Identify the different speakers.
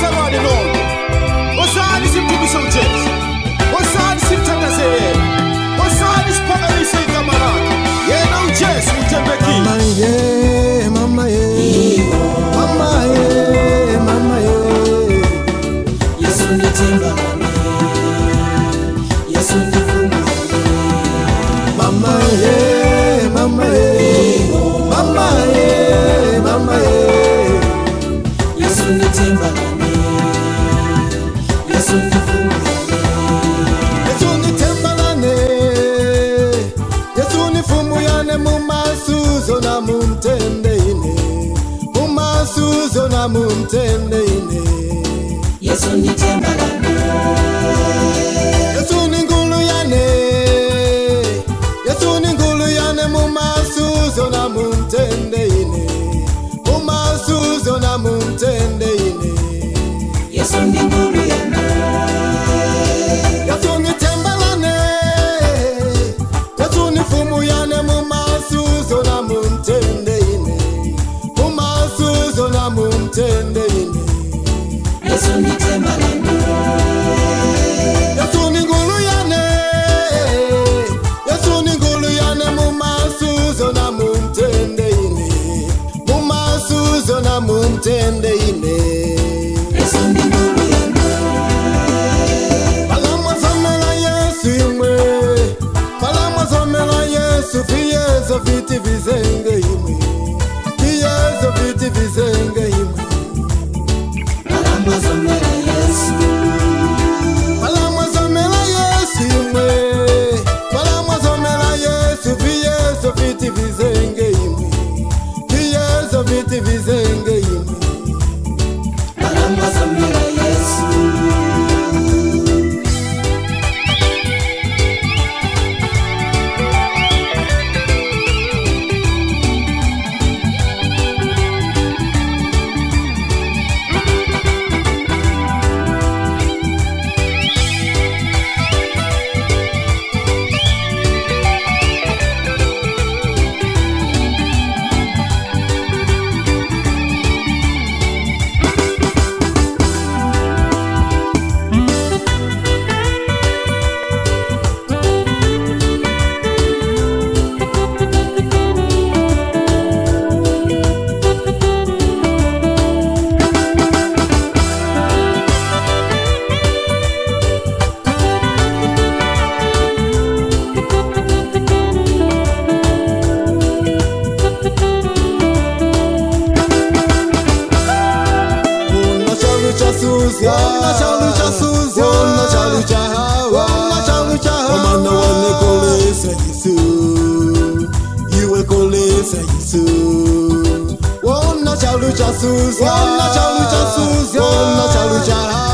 Speaker 1: bazalwane lonke osani simthembise uJesu, osani simthandazele, osani siphakamise igama lakhe. Yena uJesu uthembekile.
Speaker 2: Mama ye, mama ye, mama ye, mama ye.
Speaker 3: Yesu nithemba lami, Yesu ndifuna.
Speaker 2: Mama ye, mama ye, mama ye, mama ye.
Speaker 3: Yesu nithemba lami, Yesu ndifuna.
Speaker 2: Yesu nithemba lane, Yesu nifumuyane mumasuzo na mumtendene, mumasuzo na mumtendene.
Speaker 3: Yesu nithemba lami,
Speaker 2: Yesu ningulu yane, Yesu ningulu yane mumasuzo na mumtendene, mumasuzo na mumtendene.
Speaker 3: Yesu ndingulu yana.
Speaker 2: Yesu nithemba lane, Yesu nifumuyane mumasuzo na mumtendene, mumasuzo na mumtendene.
Speaker 3: Yesu nithemba lami,
Speaker 2: Yesu ningulu yane, Yesu ningulu yane mumasuzo na mumtendene, mumasuzo na mumtendene.
Speaker 3: Yesu ndingulu yana.
Speaker 2: Palamwazomela Yesu imwe, palamwazomela Yesu fiyezo viti vizenge imwe, fiyezo viti vizenge imwe.
Speaker 3: Palamwazomela Yesu,
Speaker 2: Palamwazomela Yesu imwe, palamwazomela Yesu fiyezo viti vizenge imwe, fiyezo viti vizenge imwe.
Speaker 3: palamwazomela Yesu.
Speaker 2: Wona chalucha Suzy, wona chalucha Hawa, wona chalucha Hawa. Omana wane kolesa Yesu, iwe kolesa Yesu. Wona chalucha Suzy, wona chalucha Suzy, wona chalucha Hawa.